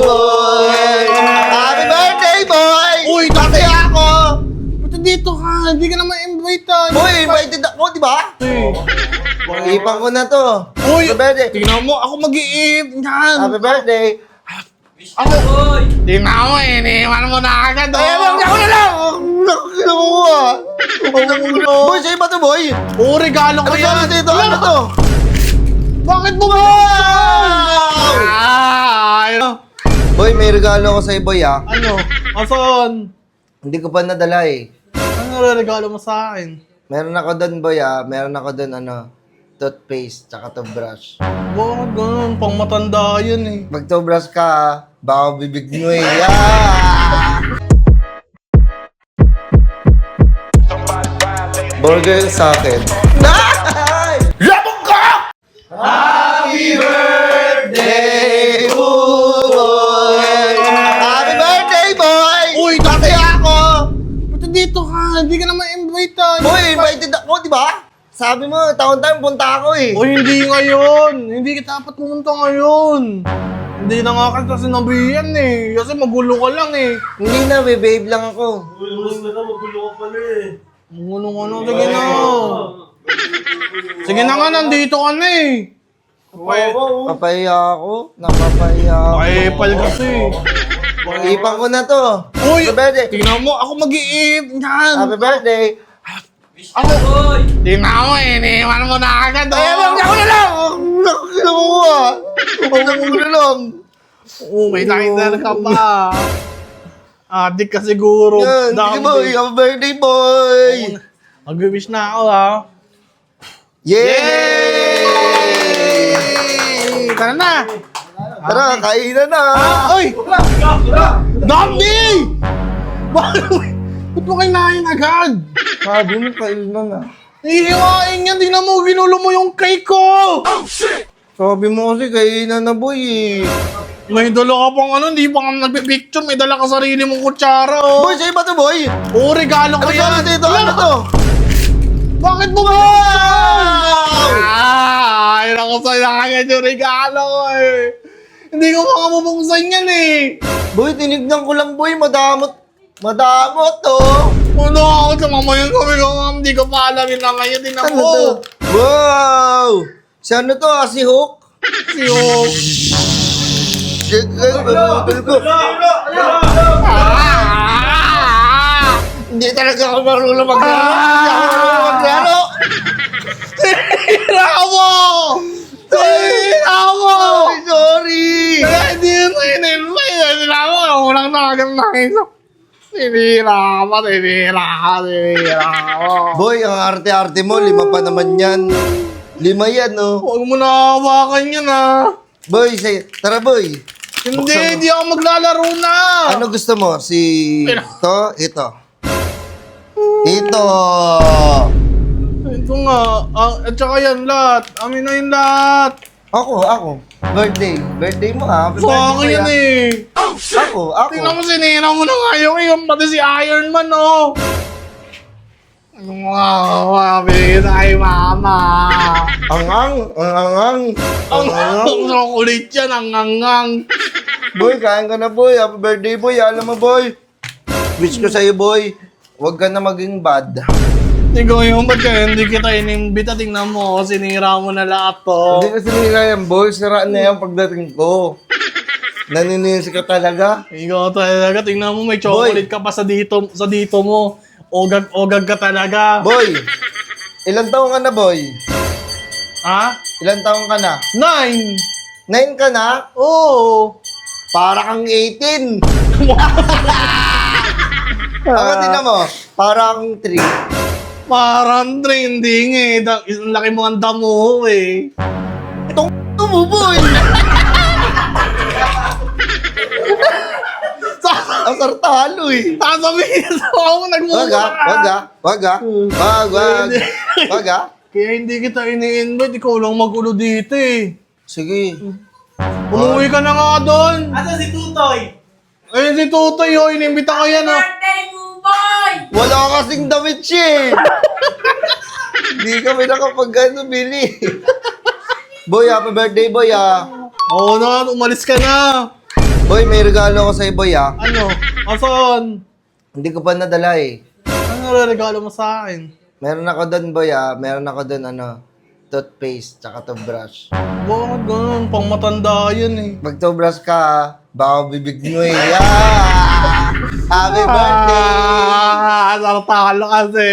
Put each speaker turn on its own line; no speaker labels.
boy! Happy birthday, boy!
Uy,
Kasi ako!
Ba't dito ka? Hindi ka na ma-invite
Boy, invited ako, di ba? Ipang ko na to.
Uy,
Happy birthday!
tingnan mo, ako mag-iip. Yan.
Happy birthday!
Ako. Tingnan mo, iniwan mo na agad.
Ay, ako na lang! Nakuha! Boy, sa'yo ba to, boy?
Oo, regalo ko
Ano
yan.
to dito? Ano to?
Bakit mo ba? Ano?
Boy, may regalo ko sa'yo, boy, ah.
Ano? Asan?
Hindi ko pa nadala, eh.
Ano regalo mo sa akin?
Meron ako doon, boy, ah. Meron ako doon, toothpaste, tsaka toothbrush.
Bakit ganun? Pang matanda yun eh.
Pag toothbrush ka, baka bibig mo, eh. Yeah! Burger sa akin. Nice!
Labog ka!
Happy birthday, boy! Happy birthday, boy!
Uy,
Kasi ako!
Ba't dito ka? Hindi ka na ma-invite.
Boy, invited ako, di ba? Sabi mo, taon-taon punta ako eh.
Uy, hindi ngayon. Hindi ka dapat pumunta ngayon. Hindi na nga kita sinabihan eh. Kasi magulo ka lang eh.
Hindi na, babe lang ako.
Magulo ka na. Sige na. Sige na nga, nandito ka na eh.
Papahiya ako. Napapahiya ako.
Pakipal kasi.
Ipang ko na to.
Uy,
Happy birthday.
tingnan mo, ako mag-iip. Yan.
Happy birthday.
Ako. Tingnan mo, iniwan mo na agad.
Ay, ako na lang! Nakuha! Ako na lang.
Oo, may nakita ka pa. Adik ka siguro.
Yan, sige boy. Happy birthday, boy!
Mag-wish na ako ha.
Yay!
Tara na.
Tara, kainan na.
Ay! Dambi! Ba't mo kinain agad?
Sabi mo, kainan na.
Ihiwain yan, tingnan mo, ginulo mo yung cake ko!
Sabi mo kasi kainan na, boy eh.
May dala ka pang ano, hindi pa ka nagpipicture, may dala ka sarili mong kutsara, oh.
Boy, sa'yo ba to, boy?
Oo, regalo ko
Ano
yan.
yan dito? Ano to?
Bakit mo ba? Ay, naku, sayangin yung regalo ko eh. Hindi ko makamubuksan yan eh.
Boy, tinignan ko lang, boy. Madamot. Madamot, to.
Ano ako sa mamayan kami ko, hindi ko pa alam yun na ngayon, din
Ano
ako.
to? Wow! Si ano to, ah? Si Hook?
Si Hope.
Hindi talaga ako marunong mag-ano. Hindi ako marunong mag-ano.
Tira mo! Tira mo!
Ay, sorry.
Kaya hindi yun na in-invite. Tira mo, unang nagang nakita. Tinira mo.
Boy, ang arte-arte mo. 5 pa naman yan. 5 yan, no?
Huwag mo na hawakan yun ah.
Boy, say, tara, boy.
Hindi ako maglalaro na.
Ano gusto mo? Si... Ito? Ito. Ito.
Ito nga. At saka yan lahat. Amin na yung lahat.
Ako. Birthday. Birthday mo, ha? Happy
Sa
birthday,
akin yan
kuya.
eh.
Ako.
Tingnan mo, sinira mo na nga yung pati si Iron Man, oh. Wow, happy tayo, mama.
Ang
Ang kulit yan, ang angang.
Boy, kain ka na, boy. Happy birthday, boy. Alam mo, boy. Wish ko sa'yo, boy. Huwag ka na maging bad.
Ikaw yung ba't kaya hindi kita inimbita? Tingnan mo, sinira mo na lahat to.
Hindi kasi nila yan, boy. Sira na yan pagdating ko. Naninisi ka talaga.
Ikaw talaga, tingnan mo, may chocolate ka pa sa dito mo. Ogag ka talaga.
Boy, ilang taong ka na, boy?
Ha?
Ilang taong ka na?
9!
9 ka na?
Oo!
Para kang 18. Ako din mo, para kang 3.
Parang trending eh. Ang laki mo ang damo eh.
Itong mo, boy. Asar talo eh.
Sasabihin sa ako, nagmumura
Wag.
Kaya hindi kita ini-invite, ikaw lang magulo dito eh.
Sige.
Umuwi ka na nga doon.
Asa si Tutoy?
Ayun si Tutoy, oh, inimbita ka yan ah.
Birthday mo, boy!
Wala kasing damit siya eh. Hindi kami nakapag bili. Boy, happy birthday, boy, ah.
Oo na, umalis ka na.
Boy, may regalo ko sa'yo, boy, ah.
Ano? Asan?
Hindi ko pa nadala, eh.
Ano regalo mo sa akin?
Meron ako doon, boy, ah. Meron ako doon, toothpaste, tsaka toothbrush.
Bakit ganun? Pang matanda yan eh.
Pag toothbrush ka, baka bibig mo, eh. Yeah! Happy birthday!
Sartalo kasi.